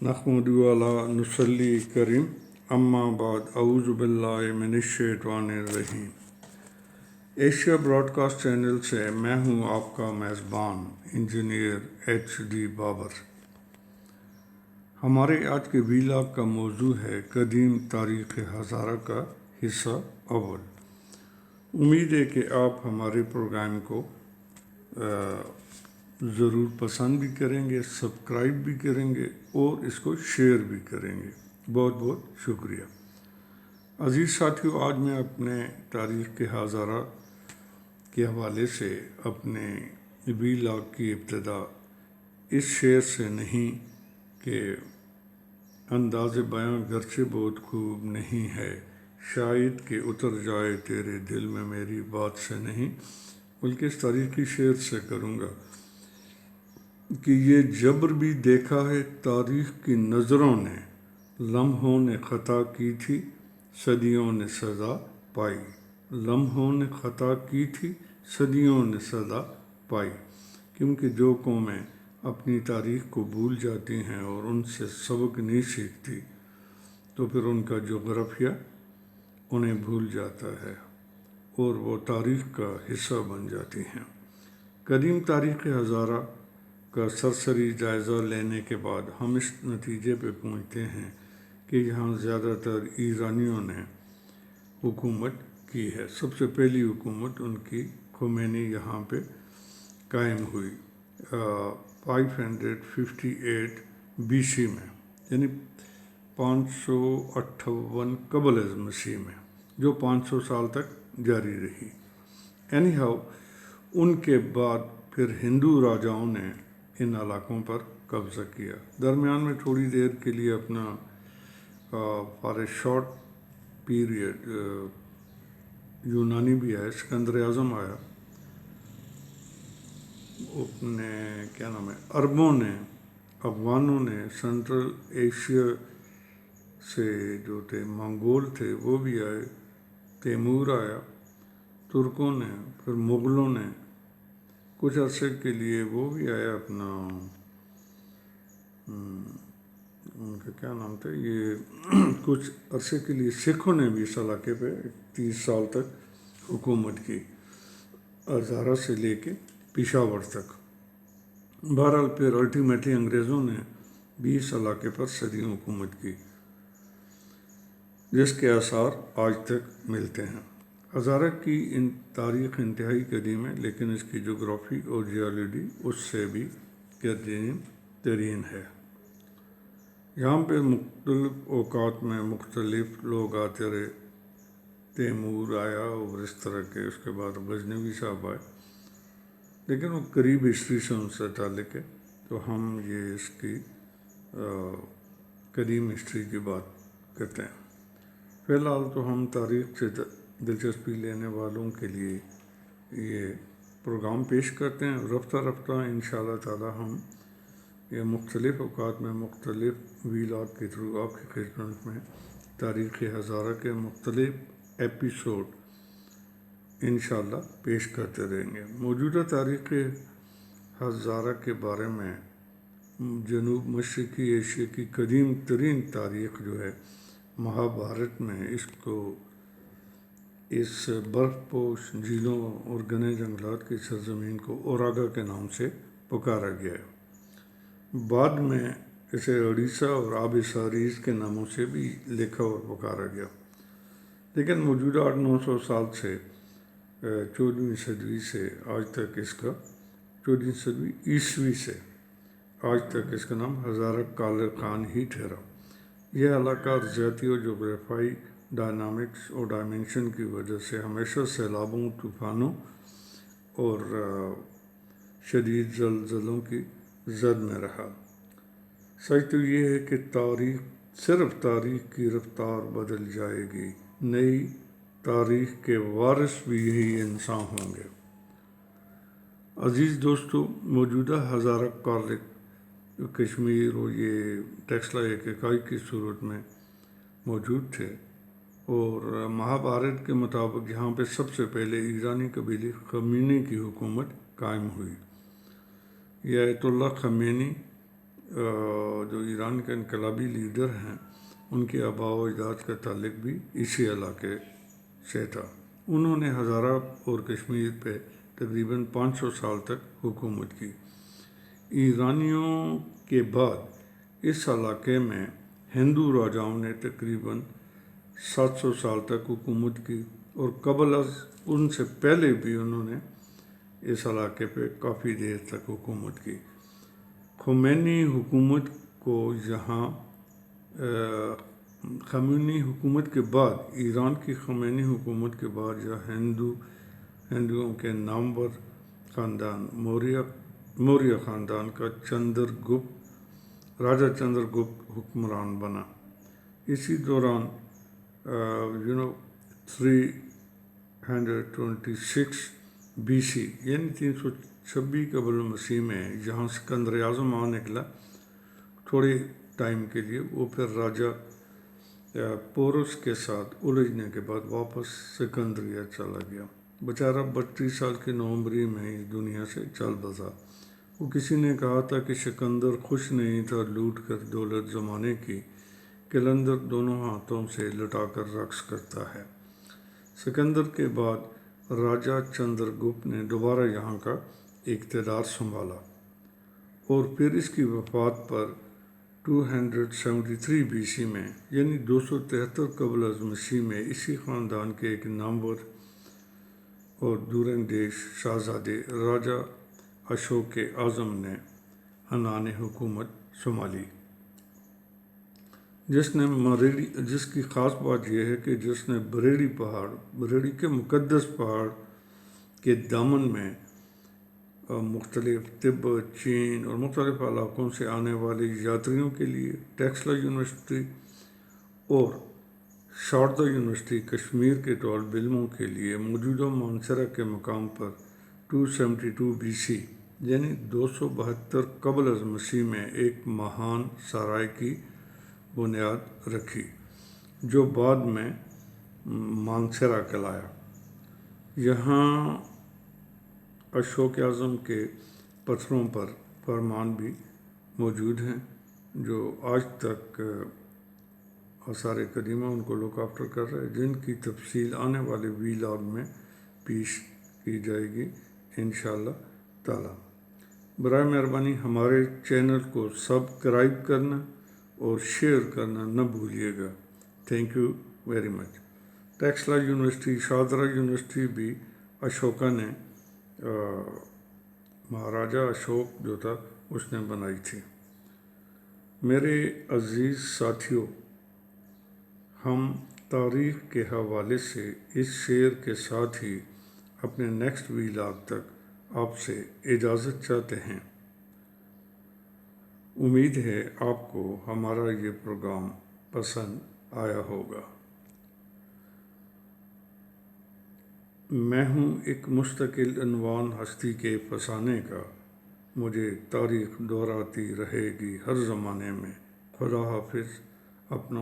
نحمدُ علی نصلی کریم اما بعد اعوذ باللہ من الشیطان الرجیم۔ ایشیا براڈ کاسٹ چینل سے میں ہوں آپ کا میزبان انجینئر HD بابر۔ ہمارے آج کے ویلاگ کا موضوع ہے قدیم تاریخ ہزارہ کا حصہ اول۔ امید ہے کہ آپ ہمارے پروگرام کو ضرور پسند بھی کریں گے، سبسکرائب بھی کریں گے اور اس کو شیئر بھی کریں گے۔ بہت بہت شکریہ۔ عزیز ساتھیو، آج میں اپنے تاریخ کے ہزارہ کے حوالے سے اپنے ویلاگ کی ابتدا اس شعر سے نہیں کہ انداز بیاں گرچہ بہت خوب نہیں ہے، شاید کہ اتر جائے تیرے دل میں میری بات سے نہیں، بلکہ اس تاریخی شعر سے کروں گا کہ یہ جبر بھی دیکھا ہے تاریخ کی نظروں نے، لمحوں نے خطا کی تھی صدیوں نے سزا پائی، لمحوں نے خطا کی تھی صدیوں نے سزا پائی۔ کیونکہ جو قومیں اپنی تاریخ کو بھول جاتی ہیں اور ان سے سبق نہیں سیکھتی تو پھر ان کا جغرافیہ انہیں بھول جاتا ہے اور وہ تاریخ کا حصہ بن جاتی ہیں۔ قدیم تاریخ ہزارہ کا سرسری جائزہ لینے کے بعد ہم اس نتیجے پہ پہنچتے ہیں کہ یہاں زیادہ تر ایرانیوں نے حکومت کی ہے۔ سب سے پہلی حکومت ان کی خمینی یہاں پہ قائم ہوئی 558 BC میں، یعنی 558 قبل از مسیح میں، جو 500 سال تک جاری رہی۔ اینی ہاؤ، ان کے بعد پھر ہندو راجاؤں نے ان علاقوں پر قبضہ کیا۔ درمیان میں تھوڑی دیر کے لیے اپنا فار اے شارٹ پیریڈ یونانی بھی آئے، سکندر اعظم آیا، اپنے کیا نام ہے عربوں نے، افغانوں نے، سینٹرل ایشیا سے جو تھے منگول تھے وہ بھی آئے، تیمور آیا، ترکوں نے، پھر مغلوں نے کچھ عرصے کے لیے وہ بھی آیا، اپنا ان کا کیا نام تھا، یہ کچھ عرصے کے لیے سکھوں نے بھی اس علاقے پہ 30 سال تک حکومت کی، ہزارہ سے لے کے پشاور تک۔ بہرحال پھر الٹیمیٹلی انگریزوں نے بھی اس علاقے پر صدیوں حکومت کی، جس کے آثار آج تک ملتے ہیں۔ ہزارہ کی تاریخ انتہائی قدیم ہے، لیکن اس کی جغرافی اور جیولوجی اس سے بھی قدیم ترین ہے۔ یہاں پہ مختلف اوقات میں مختلف لوگ آتے رہے، تیمور آیا اور اس طرح کے، اس کے بعد غزنوی صاحب آئے، لیکن وہ قریب ہسٹری سے ان سے تعلق ہے، تو ہم یہ اس کی قدیم ہسٹری کی بات کرتے ہیں۔ فی الحال تو ہم تاریخ سے دلچسپی لینے والوں کے لیے یہ پروگرام پیش کرتے ہیں۔ رفتہ رفتہ انشاءاللہ تعالی ہم یہ مختلف اوقات میں مختلف ویلاگ کے تھرو آپ کی خدمت میں تاریخ ہزارہ کے مختلف ایپیسوڈ انشاءاللہ پیش کرتے رہیں گے۔ موجودہ تاریخ ہزارہ کے بارے میں جنوب مشرقی ایشیا کی قدیم ترین تاریخ جو ہے مہابھارت میں اس برف پوش جھیلوں اور گھنے جنگلات کی سرزمین کو اوراگا کے نام سے پکارا گیا ہے۔ بعد میں اسے اڑیسہ اور آب ساریز کے ناموں سے بھی لکھا اور پکارا گیا، لیکن موجودہ 800-900 سال سے 14ویں صدی سے آج تک اس کا 14ویں صدی عیسوی سے آج تک اس کا نام ہزارہ کالر خان ہی ٹھہرا۔ یہ علاقہ ارضیاتی اور جغرافیائی ڈائنامکس اور ڈائمنشن کی وجہ سے ہمیشہ سیلابوں، طوفانوں اور شدید زلزلوں کی زد میں رہا۔ سچ تو یہ ہے کہ صرف تاریخ کی رفتار بدل جائے گی، نئی تاریخ کے وارث بھی یہی انسان ہوں گے۔ عزیز دوستو، موجودہ ہزارہ کالک کشمیر اور یہ ٹیکسلا ایک اکائی کی صورت میں موجود تھے، اور مہابھارت کے مطابق یہاں پہ سب سے پہلے ایرانی قبیلے خمینی کی حکومت قائم ہوئی۔ یہ آیت اللہ خمینی جو ایران کے انقلابی لیڈر ہیں ان کے آباء و اجداد کا تعلق بھی اسی علاقے سے تھا۔ انہوں نے ہزارہ اور کشمیر پہ تقریباً 500 سال تک حکومت کی۔ ایرانیوں کے بعد اس علاقے میں ہندو راجاؤں نے تقریباً 700 سال تک حکومت کی، اور قبل از ان سے پہلے بھی انہوں نے اس علاقے پہ کافی دیر تک حکومت کی۔ خمینی حکومت کے بعد ایران کی خمینی حکومت کے بعد ہندوؤں کے نامور خاندان موریہ خاندان کا راجہ چندر گپت حکمران بنا۔ اسی دوران 326 BC یعنی 326 قبل مسیح میں جہاں سکندر اعظم نکلا تھوڑے ٹائم کے لیے، وہ پھر راجہ پورس کے ساتھ الجھنے کے بعد واپس سکندریہ چلا گیا۔ بیچارہ 32 سال کی نوعمری میں ہی دنیا سے چل بسا۔ وہ کسی نے کہا تھا کہ سکندر خوش نہیں تھا لوٹ کر دولت زمانے کی، قلندر دونوں ہاتھوں سے لٹا کر رقص کرتا ہے۔ سکندر کے بعد راجہ چندر گپت نے دوبارہ یہاں کا اقتدار سنبھالا، اور پھر اس کی وفات پر 273 BC میں یعنی 273 قبل از مسیح میں اسی خاندان کے ایک نامور اور دوراندیش شہزادے راجہ اشوک اعظم نے عنان حکومت سنبھالی، جس کی خاص بات یہ ہے کہ جس نے بریڑی کے مقدس پہاڑ کے دامن میں مختلف تبت، چین اور مختلف علاقوں سے آنے والے یاتریوں کے لیے ٹیکسلا یونیورسٹی اور شاردا یونیورسٹی کشمیر کے طالب علموں کے لیے موجودہ مانسہرہ کے مقام پر 272 BC یعنی 272 قبل از مسیح میں ایک مہان سرائے کی بنیاد رکھی، جو بعد میں مانسہرہ کہلایا۔ یہاں اشوک اعظم کے پتھروں پر فرمان بھی موجود ہیں، جو آج تک آثار قدیمہ ان کو لک آفٹر کر رہے ہیں، جن کی تفصیل آنے والے ویلاگ میں پیش کی جائے گی انشاءاللہ تعالی۔ برائے مہربانی ہمارے چینل کو سبسکرائب کرنا اور شیئر کرنا نہ بھولیے گا۔ Thank you very much. Taxila university, Sharda university بھی اشوکا نے مہاراجہ اشوک جو تھا اس نے بنائی تھی۔ میرے عزیز ساتھیوں، ہم تاریخ کے حوالے سے اس شعر کے ساتھ ہی اپنے نیکسٹ ویلاگ تک آپ سے اجازت چاہتے ہیں۔ امید ہے آپ کو ہمارا یہ پروگرام پسند آیا ہوگا۔ میں ہوں ایک مستقل عنوان ہستی کے فسانے کا، مجھے تاریخ دہراتی رہے گی ہر زمانے میں۔ خدا حافظ۔ اپنا